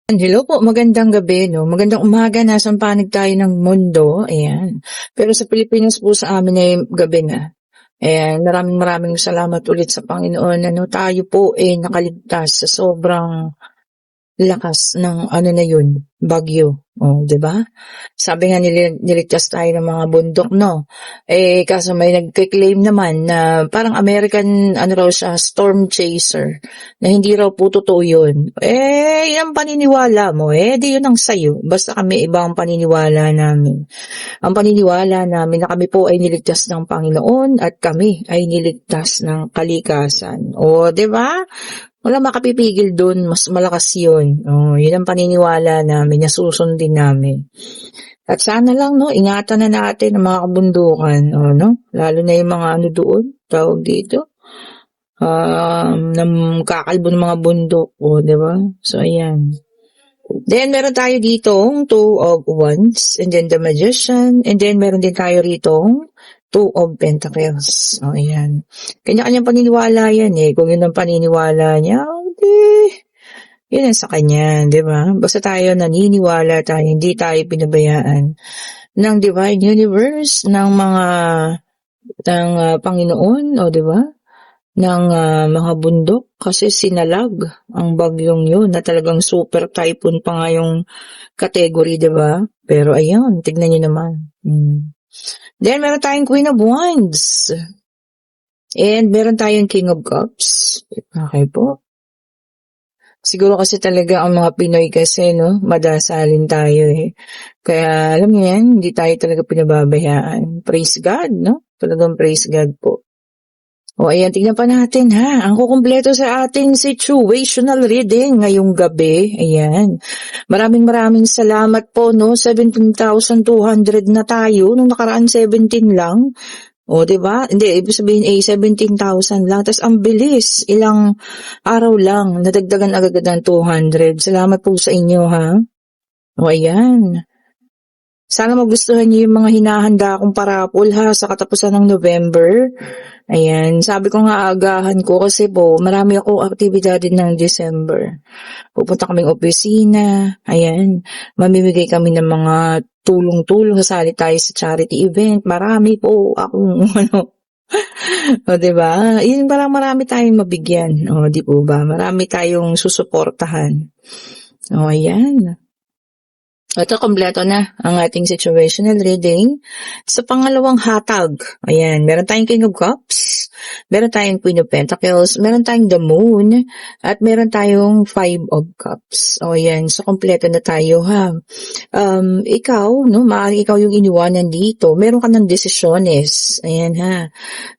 Hello po, magandang gabi 'no, magandang umaga, nasang panig tayo ng mundo, ayan. Pero sa Pilipinas po sa amin ay gabi na. Ayan, maraming maraming salamat ulit sa Panginoon ano, tayo po, nakaligtas sa sobrang lakas ng ano na yun, bagyo, oh, 'di ba? Sabi nga niligtas tayo ng mga bundok 'no, kaso may nagke-claim naman na parang American ano raw siya, storm chaser, na hindi raw po totoo yun. Yan paniniwala mo, 'di yun ang sa'yo, basta kami iba ang paniniwala namin. Ang paniniwala namin na kami po ay niligtas ng Panginoon at kami ay niligtas ng kalikasan. O, 'di ba? Walang makapipigil dun, mas malakas yun. Oh, yun ang paniniwala namin na susundin namin. At sana lang 'no, ingatan na natin ang mga kabundukan, oh, 'no? Lalo na yung mga ano doon, tawag dito, kakalbo ng mga bundok, oh, 'di ba? So ayan. Then meron tayo ditong Two of Wands, and then the Magician, and then meron din tayo ritong Two of Pentacles. O, ayan. Kanya-kanyang paniniwala yan Kung yun ang paniniwala niya, yun ang sa kanya, di ba? Basta tayo naniniwala tayo, hindi tayo pinabayaan ng Divine Universe, ng Panginoon, o di ba? Ng mga bundok kasi sinalag ang bagyong yun na talagang super typhoon pa nga yung category, diba? Pero ayun, tignan nyo naman. Then, meron tayong Queen of Wands. And meron tayong King of Cups. Okay po. Siguro kasi talaga ang mga Pinoy kasi, no, madasalin tayo Kaya, alam niyo yan, hindi tayo talaga pinababayaan. Praise God, no? Talagang praise God po. O ayan, tignan pa natin ang kukumpleto sa ating situational reading ngayong gabi. Ayan. Maraming salamat po, no? 17,200 na tayo. Nung nakaraan 17 lang. O, diba? Hindi, ibig sabihin 17,000 lang. Tapos ang bilis. Ilang araw lang. Nadagdagan agad ng 200. Salamat po sa inyo, ha? O, ayan. Sana magustuhan niyo yung mga hinahanda kong parapol sa katapusan ng November. Ayan, sabi ko nga agahan ko kasi po marami akong aktibidad din ng December. Pupunta kaming opisina, ayan, mamimigay kami ng mga tulong-tulong, sasali tayo sa charity event, marami po akong o diba? Yun parang marami tayong mabigyan, o di po ba? Marami tayong susuportahan. O ayan. Ito, kompleto na ang ating situational reading. Sa pangalawang hatag, ayan, meron tayong King of Cups, meron tayong Queen of Pentacles, meron tayong the Moon, at meron tayong Five of Cups. O, ayan, so kompleto na tayo, ikaw, no, maaaring ikaw yung iniwanan dito. Meron ka ng desisyones, ayan,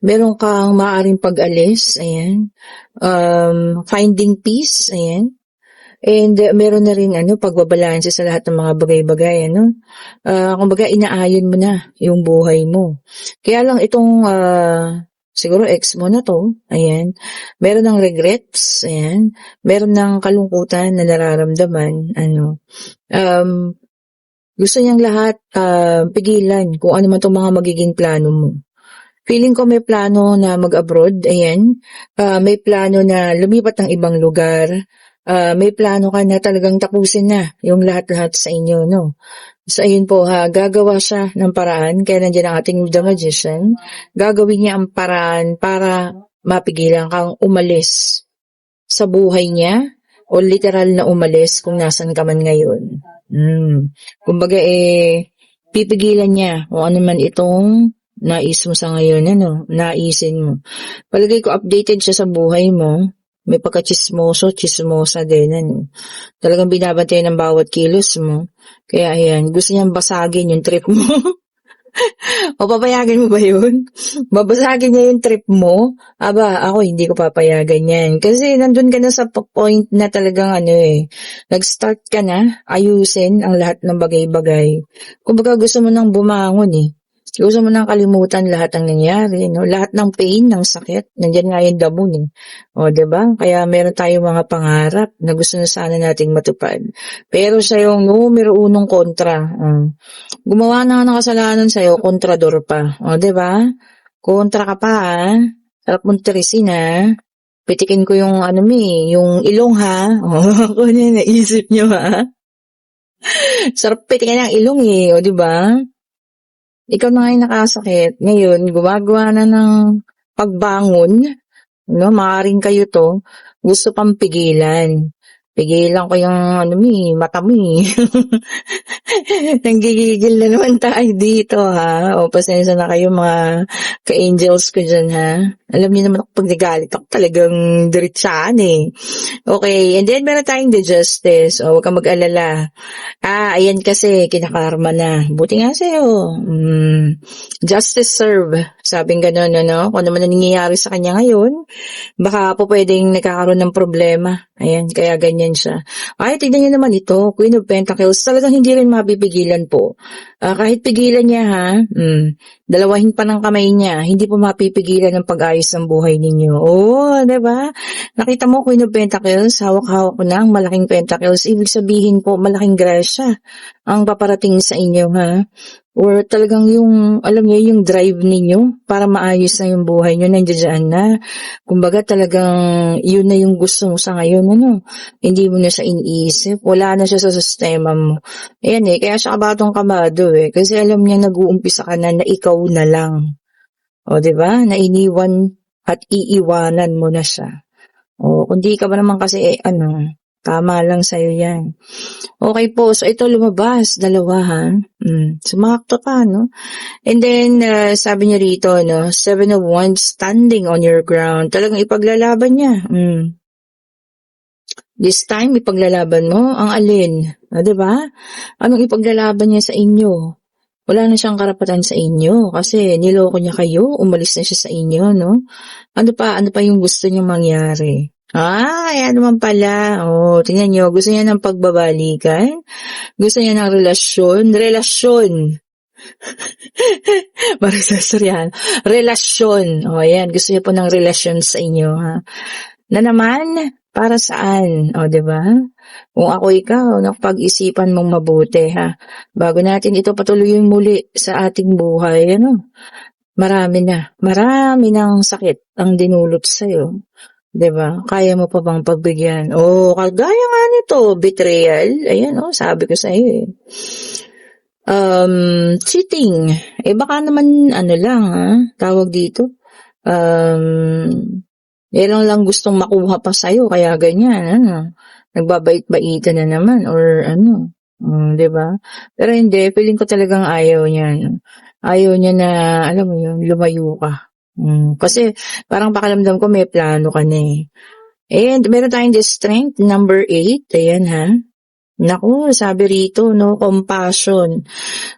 meron kang maaaring pag-alis, ayan, finding peace, ayan. And meron na rin pagbabalanse sa lahat ng mga bagay-bagay, kumbaga inaayon mo na yung buhay mo. Kaya lang itong siguro ex mo na to, ayan, meron ng regrets, ayan, meron ng kalungkutan na nararamdaman, gusto niyang lahat pigilan kung ano man itong mga magiging plano mo. Feeling ko may plano na mag-abroad, ayan, may plano na lumipat ng ibang lugar, may plano ka na talagang tapusin na yung lahat-lahat sa inyo, no? So, ayun po gagawa siya ng paraan, kaya nandiyan ang ating The Magician, gagawin niya ang paraan para mapigilan kang umalis sa buhay niya, o literal na umalis kung nasan ka man ngayon. Kumbaga pipigilan niya kung ano man itong nais mo sa ngayon, naisin mo. Palagay ko updated siya sa buhay mo. May pagka-chismoso, chismosa din, Talagang binabantayan ng bawat kilos mo. Kaya ayan, gusto niyang basagin yung trip mo. O papayagan mo ba yun? Babasagin niya yung trip mo? Aba, ako hindi ko papayagan yan. Kasi nandun ka na sa point na talagang nag-start ka na, ayusin ang lahat ng bagay-bagay. Kumbaga gusto mo nang bumangon Gusto mo nang kalimutan lahat ng nangyari, no? Lahat ng pain, ng sakit, nandiyan nga yung damo O, diba? Kaya meron tayong mga pangarap na gusto na sana nating matupad. Pero siya yung numero unong kontra. Gumawa na ng kasalanan sa'yo, kontrador pa. O, diba? Kontra ka pa, Sarap mong tirisin, Pitikin ko yung ano yung ilong ha. Oh, kung ano yung naisip nyo ha. Sarap pitikin ng ilong o di ba? Ikaw na nga yung nakasakit. Ngayon, gumagawa na ng pagbangon. No, maaaring kayo to, gusto pang pigilan. Pigilan ko yung mata mo Nanggigigil na naman tayo dito ha. O pasensya na kayo mga ka-angels ko dyan ha. Alam niyo naman ako pag nagalit ako talagang diretsaan Okay, and then meron tayong the justice. O huwag kang mag-alala. Ayan kasi, kinakarma na. Buti nga sa'yo. Justice serve. Sabing gano'n, ano? Kung ano man nangyayari sa kanya ngayon, baka po pwedeng nagkakaroon ng problema. Ayan, kaya ganyan siya. Ay, tignan niyo naman ito, Queen of Pentacles. Talagang hindi rin mapipigilan po. Kahit pigilan niya ha, dalawahin pa ng kamay niya, hindi po mapipigilan ng pag-ayos ng buhay ninyo. Oh, diba? Nakita mo, Queen of Pentacles, hawak-hawak ko na ang malaking Pentacles. Ibig sabihin po, malaking grasya ang paparating sa inyo ha. Or talagang yung, alam niyo, yung drive ninyo para maayos na yung buhay niyo, nandiyan na. Kumbaga talagang yun na yung gusto mo sa ngayon, ano? Hindi mo na siya iniisip. Wala na siya sa sistema mo. Ayan kaya siya kabatong kamado Kasi alam niya nag-uumpisa ka na ikaw na lang. O, diba? Na iniwan at iiwanan mo na siya. O, kundi ka ba naman kasi, tama lang sa'yo yan. Okay po, so ito lumabas, dalawa ha. Sumakto pa, no? And then, sabi niya rito, no, 7 of Wands standing on your ground. Talagang ipaglalaban niya. This time, ipaglalaban mo ang alin. Diba? Anong ipaglalaban niya sa inyo? Wala na siyang karapatan sa inyo kasi niloko niya kayo, umalis na siya sa inyo, no? Ano pa yung gusto niyang mangyari? Ayan naman pala. Tingnan niyo, gusto niya ng pagbabalikan. Gusto niya ng relasyon. Marisasaryan. Relasyon. Ayan, gusto niya po ng relasyon sa inyo, ha? Na naman, para saan? Diba? Kung ako ikaw, pag-isipan mong mabuti, ha? Bago natin ito patuloyin muli sa ating buhay, marami ng sakit ang dinulot sa'yo. Diba? Kaya mo pa bang pagbigyan? Kagaya nga nito, betrayal. Ayan, sabi ko sa iyo cheating. Baka naman, tawag dito. Lang gustong makuha pa sa'yo, kaya ganyan, nagbabait-baitan na naman, or diba? Pero hindi, feeling ko talagang ayaw niya. Ayaw niya na, alam mo yun, lumayo ka. Kasi parang pakiramdam ko may plano ka na And meron tayong the strength, number 8. Ayan ha. Naku, sabi rito, no, compassion.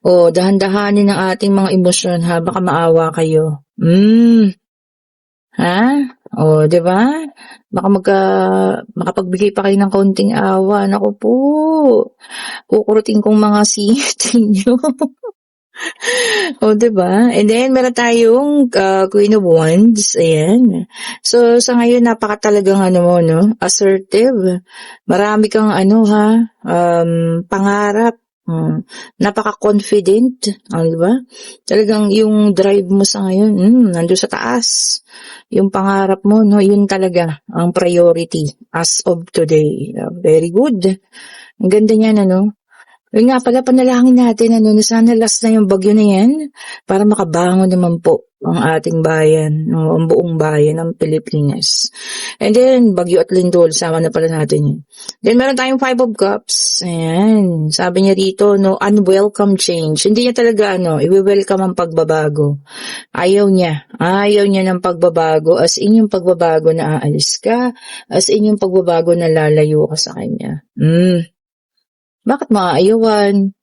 Dahan-dahanin ang ating mga emosyon ha. Baka maawa kayo. Ha? Diba? Baka makapagbigay pa kayo ng kaunting awa. Naku po. Kukurutin kong mga singit ninyo. Diba? And then, meron tayong Queen of Wands. Ayan. So, sa ngayon, napakatalagang assertive. Marami kang pangarap. Napaka-confident. Diba? Talagang yung drive mo sa ngayon, nandun sa taas. Yung pangarap mo, yun talaga ang priority as of today. Very good. Ang ganda niyan, Yun nga pala, panalangin natin, na sana last na yung bagyo na yan para makabangon naman po ang ating bayan, ang buong bayan ng Pilipinas. And then, bagyo at lindol, sama na pala natin yun. Then, meron tayong 5 of Cups. Ayan, sabi niya dito, unwelcome change. Hindi niya talaga, i-welcome ang pagbabago. Ayaw niya ng pagbabago, as in yung pagbabago na aalis ka, as in yung pagbabago na lalayo ka sa kanya. Bakit maaayawan?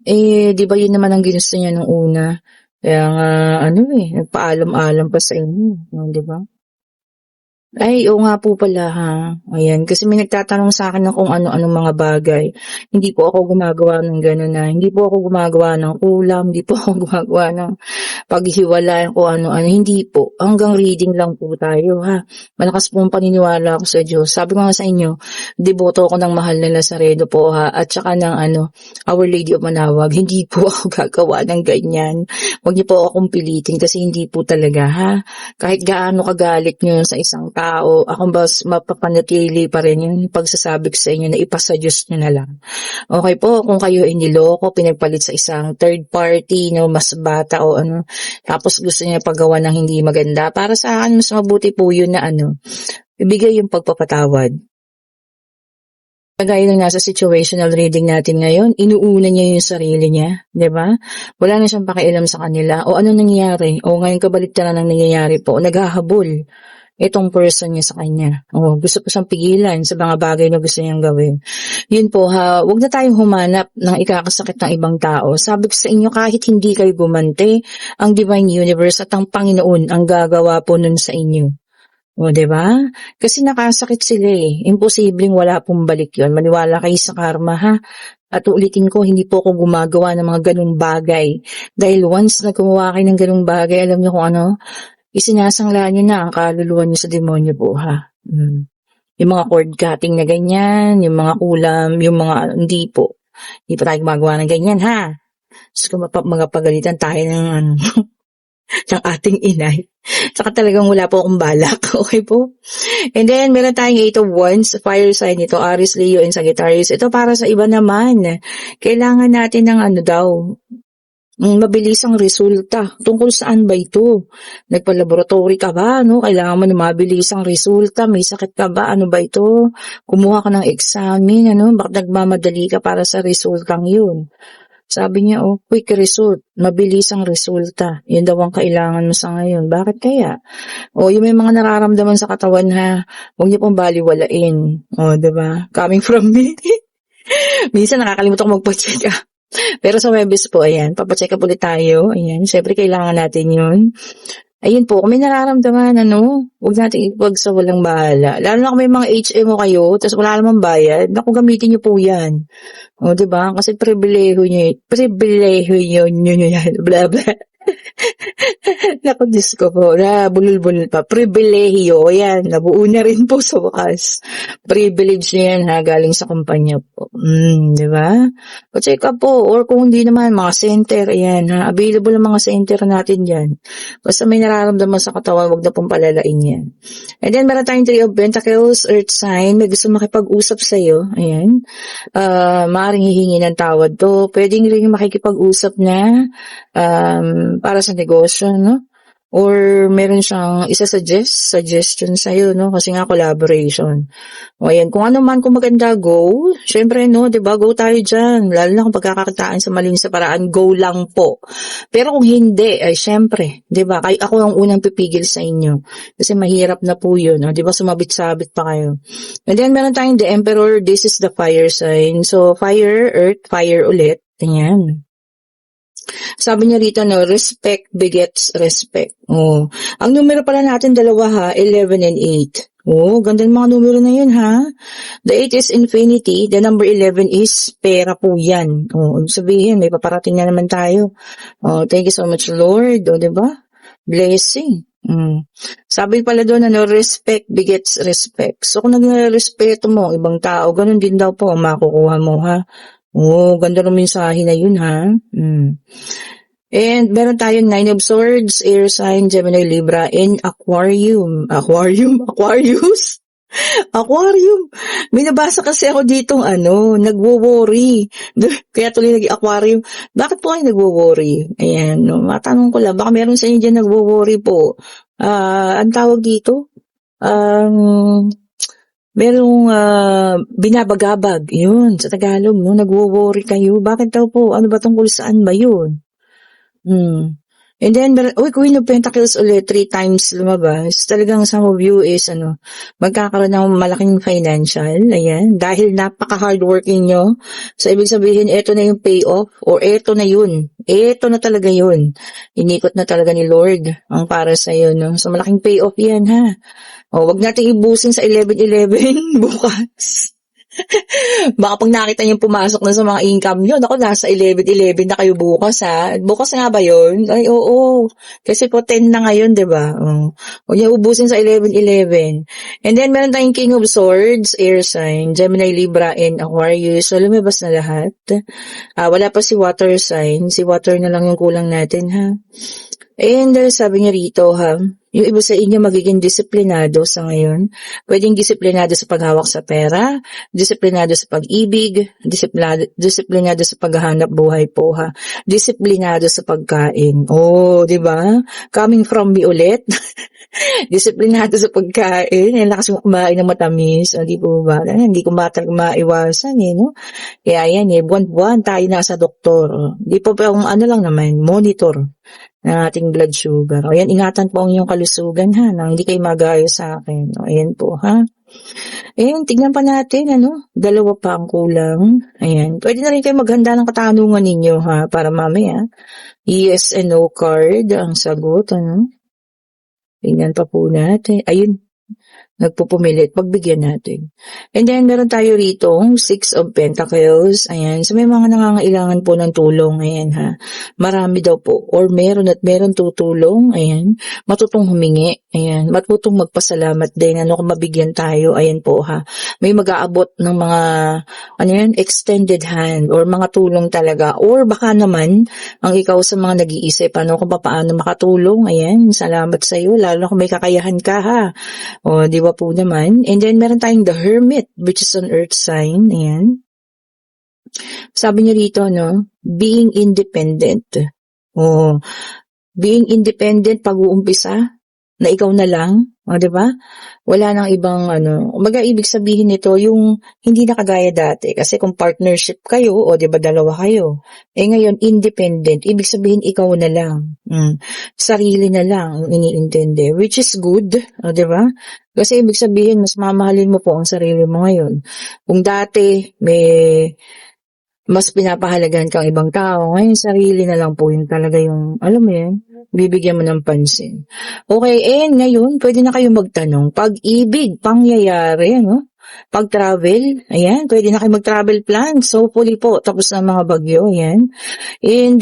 Di ba yun naman ang ginusto niya nung una? Kaya nga, nagpaalam-alam pa sa inyo. Di ba? Ay, oo nga po pala ha. Ayan, kasi may nagtatanong sa akin ng kung ano-anong mga bagay. Hindi po ako gumagawa ng gano'n na. Hindi po ako gumagawa ng kulam. Hindi po ako gumagawa ng paghihiwalay kung ano-ano. Hindi po. Hanggang reading lang po tayo ha. Malakas pong paniniwala ako sa Diyos. Sabi ko nga sa inyo, deboto ako ng mahal na Lazaredo po ha. At saka ng Our Lady of Manawag. Hindi po ako gagawa ng ganyan. Huwag niyo po akong pilitin kasi hindi po talaga ha. Kahit gaano kagalit niyo sa isang tao, tao, ako mas mapapanatili pa rin yung pagsasabi ko sa inyo na ipasa Diyos nyo na lang. Okay po, kung kayo ay niloko, pinagpalit sa isang third party, no, mas bata o ano, tapos gusto niya paggawa ng hindi maganda, para sa akin, mas mabuti po yun na ano, ibigay yung pagpapatawad. Kagaya ng nasa situational reading natin ngayon, inuuna niya yung sarili niya, di ba? Wala na siyang pakialam sa kanila. O ano nangyayari? O ngayon kabaliktaran ang nangyayari po. O naghahabol itong person niya sa kanya. O gusto po siyang pigilan sa mga bagay na gusto niyang gawin. Yun po ha, huwag na tayong humanap ng ikakasakit ng ibang tao. Sabi ko sa inyo, kahit hindi kayo gumante, ang Divine Universe at ang Panginoon ang gagawa po nun sa inyo. O, diba? Kasi nakasakit sila eh. Imposibleng wala pong balik yon. Maniwala kayo sa karma ha. At ulitin ko, hindi po ako gumagawa ng mga ganung bagay. Dahil once na gumawa kayo ng ganung bagay, alam niyo kung ano, isinasangla niyo na ang kaluluwa niyo sa demonyo po ha. Yung mga cord cutting na ganyan, yung mga kulam, yung mga, hindi po. Hindi pa tayo gumagawa ng ganyan ha. So, mga pagalitan tayo ng ano, ng ating inay. Saka talagang wala po akong balak. Okay po? And then, meron tayong 8 of Wands, fire sign ito, Aries, Leo, and Sagittarius. Ito para sa iba naman. Kailangan natin ng ano daw, mabilisang resulta. Tungkol saan ba ito? Nagpa-laboratory ka ba? No? Kailangan mo ng mabilisang resulta. May sakit ka ba? Ano ba ito? Kumuha ka ng examen. Ano? Bakit nagmamadali ka para sa resultang yun? Sabi niya, quick result, mabilisang resulta. Yun daw ang kailangan mo sa ngayon. Bakit kaya? Yung may mga nararamdaman sa katawan ha, huwag niyo pong baliwalain. Diba? Coming from me. Minsan nakakalimutan ko magpa-check up. Pero sa Webis po, ayan, papacheck up ulit tayo. Ayan, syempre kailangan natin yun. Ayun po, kung may nararamdaman, huwag natin ipag sa walang bahala. Lalo na kung may mga HMO kayo, tapos wala namang bayad, naku, gamitin niyo po yan. Diba? Kasi pribileho nyo yan, blah, blah. Naku, Diyos ko po, bulol-bulol pa. Pribilehiyo, yan, nabuo na rin po sa wakas. Privilege niya yan ha, galing sa kumpanya po. Diba? Pa-check up po, or kung hindi naman, mga center, ayan ha, available ang mga center natin dyan. Basta may nararamdaman sa katawan, wag na pong palalain yan. And then, meron tayong 3 of Pentacles, Earth sign, may gusto makipag-usap sa'yo, ayan. Maaaring hihingi ng tawad to, pwedeng rin makikipag-usap na, para sa negosyo, no? Or meron siyang suggestion sa'yo, no? Kasi nga collaboration. Ayan, kung ano man, kung maganda, go. Syempre, no, diba, go tayo dyan. Lalo na kung pagkakakitaan sa malinis sa paraan, go lang po. Pero kung hindi, ay syempre, diba, ako ang unang pipigil sa inyo. Kasi mahirap na po yun, no? Diba, sumabit-sabit pa kayo. And then, meron tayong the Emperor, this is the fire sign. So, fire, earth, fire ulit. Ayan. Sabi niya rito, no, respect begets respect. Ang numero pala natin dalawa ha, 11 and 8. Ganda ng mga numero na yun ha. The 8 is infinity, the number 11 is pera po yan. Ibig sabihin, may paparating na naman tayo. Thank you so much, Lord. Diba? Blessing. Sabi pala doon, respect begets respect. So kung nagre-respeto mo ibang tao, ganun din daw po ang makukuha mo ha. Ganda ng mensahe na yun, ha? And meron tayong 9 of Swords, Air sign, Gemini, Libra, and Aquarium. Aquarius? Aquarium. May nabasa kasi ako ditong nagwo-worry. Kaya tuloy nag-aquarium. Bakit po kayo nagwo-worry? Ayan, matanong ko lang. Baka meron sa inyo dyan nagwo-worry po. Ang tawag dito? Merong binabagabag, yun, sa Tagalog, no? Nagwo-worry kayo. Bakit daw po? Ano ba tungkol saan ba yun? And then, Queen of Pentacles ulit, 3 times lumabas. Talagang some of you is, magkakaroon ng malaking financial, ayan, dahil napaka-hardworking nyo. So, ibig sabihin, eto na yung payoff, or eto na yun. Eto na talaga yun. Inikot na talaga ni Lord ang para sa'yo, no? So, malaking payoff yan, ha? Wag nating ibusin sa 11-11 bukas. Baka pag nakita niyo pumasok na sa mga income niyo, naku, nasa 11-11 na kayo bukas ha. Bukas nga ba yun? Ay, oo. Kasi po 10 na ngayon, diba? Huwag niyo ubusin sa 11-11. And then, meron tayong King of Swords, Air sign, Gemini, Libra, and Aquarius. So, lumabas na lahat. Wala pa si Water sign. Si Water na lang yung kulang natin, ha. And sabi niya rito, ha, Yung iba sa inyo magiging disiplinado sa ngayon. Pwedeng disiplinado sa paghawak sa pera, disiplinado sa pag-ibig, disiplinado sa paghahanap buhay po ha. Disiplinado sa pagkain. Oh, di ba? Coming from me ulit. Disiplinado sa pagkain. Ang lakas mo kumain ng matamis. O, di po ba? Hindi ko maiwasan eh, no? Kaya yan eh, buwan-buwan tayo nasa doktor. Di po pa ano lang naman, monitor ng ating blood sugar. O yan, ingatan po ang inyong kalusugan ha, nang hindi kayo magayo sa akin. O ayan po ha. Ayan, tignan pa natin, ano, dalawa pa ang kulang. Ayan, pwede na rin kayo maghanda ng katanungan ninyo ha, para mamaya. Yes and no card ang sagot, ano. Tingnan pa po natin. Ayun, nagpupumilit. Pagbigyan natin. And then, meron tayo rito, 6 of Pentacles. Ayan. So, may mga nangangailangan po ng tulong. Ayan, ha. Marami daw po. Or meron at meron tutulong. Ayan. Matutong humingi. Ayan. Matutong magpasalamat din. Ano kung mabigyan tayo. Ayan po, ha. May mag-aabot ng mga, ano yan, extended hand. Or mga tulong talaga. Or baka naman, ang ikaw sa mga nag-iisip, ano kung paano makatulong. Ayan. Salamat sa iyo. Lalo na kung may kakayahan ka, ha. O, di ba po naman? And then, meron tayong the Hermit, which is an earth sign. Ayan. Sabi niya rito, no? Being independent. O, being independent pag-uumpisa, na ikaw na lang. O, di ba? Wala nang ibang, ano. Umaga, ibig sabihin nito, yung hindi na kagaya dati. Kasi kung partnership kayo, o di ba, dalawa kayo. Eh ngayon, independent. Ibig sabihin, ikaw na lang. Sarili na lang ang iniintindi. Which is good. O, di ba? Kasi ibig sabihin, mas mamahalin mo po ang sarili mo ngayon. Kung dati, may mas pinapahalagahan kang ibang tao, ngayon sarili na lang po yun talaga yung, alam mo yan, bibigyan mo ng pansin. Okay, and ngayon, pwede na kayo magtanong, pag-ibig, pangyayari, ano? Pag-travel, ayan, pwede na kayo mag-travel plan. So, hopefully po, tapos na mga bagyo, ayan. And,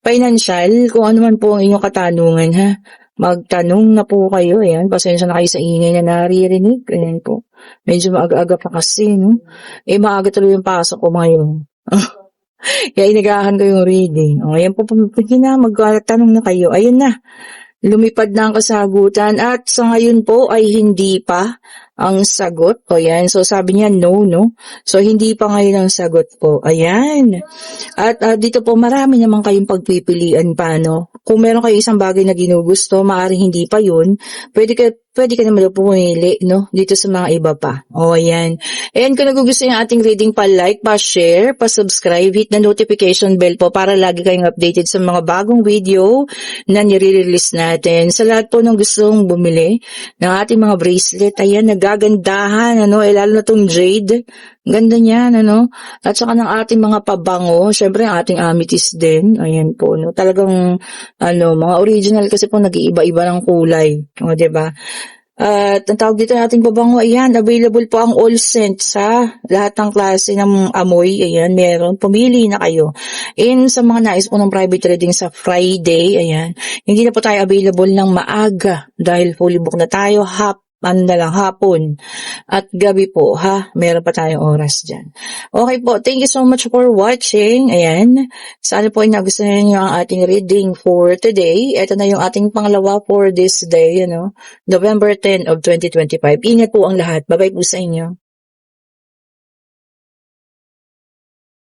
financial, kung ano man po ang inyong katanungan, ha? Magtanong na po kayo, ayan. Pasensya na kayo sa ingay na naririnig, ayan po. Medyo maaga-aga pa kasi, no? Eh, maaga tuloy yung pasok ko ngayon. Kaya inagahan ko yung reading. O, ayan po, na, magtanong na kayo. Ayun na, lumipad na ang kasagutan at sa ngayon po ay hindi pa ang sagot. O yan, so sabi niya no. So hindi pa ngayon ang sagot po. Ayan. At dito po marami naman kayong pagpipilian pa, no? Kung meron kayo isang bagay na ginugusto, maaaring hindi pa yun, pwede ka naman daw pumili, no? Dito sa mga iba pa. O, ayan. And kung nagugustuhan yung ating reading, pa-like, pa-share, pa-subscribe, hit na notification bell po para lagi kayong updated sa mga bagong video na nire-release natin. Sa lahat po ng gustong bumili ng ating mga bracelet, ayan, nagagandahan, ano? Lalo na tong jade. Ganda niyan, ano? At saka ng ating mga pabango, syempre ang ating amethyst din. Ayan po, no? Talagang, mga original kasi po nag-iiba-iba ng kulay. O, diba? At ang tawag dito nating pabango, ayan, available po ang all scents sa lahat ng klase ng amoy. Ayan, meron. Pumili na kayo. And sa mga nais po ng private reading sa Friday, ayan, hindi na po tayo available ng maaga dahil fully book na tayo, hapon at gabi po, ha? Meron pa tayong oras dyan. Okay po, thank you so much for watching. Ayan, sana po ay nagustuhan niyo ang ating reading for today. Ito na yung ating pangalawa for this day, November 10 of 2025. Ingat po ang lahat. Bye-bye po sa inyo.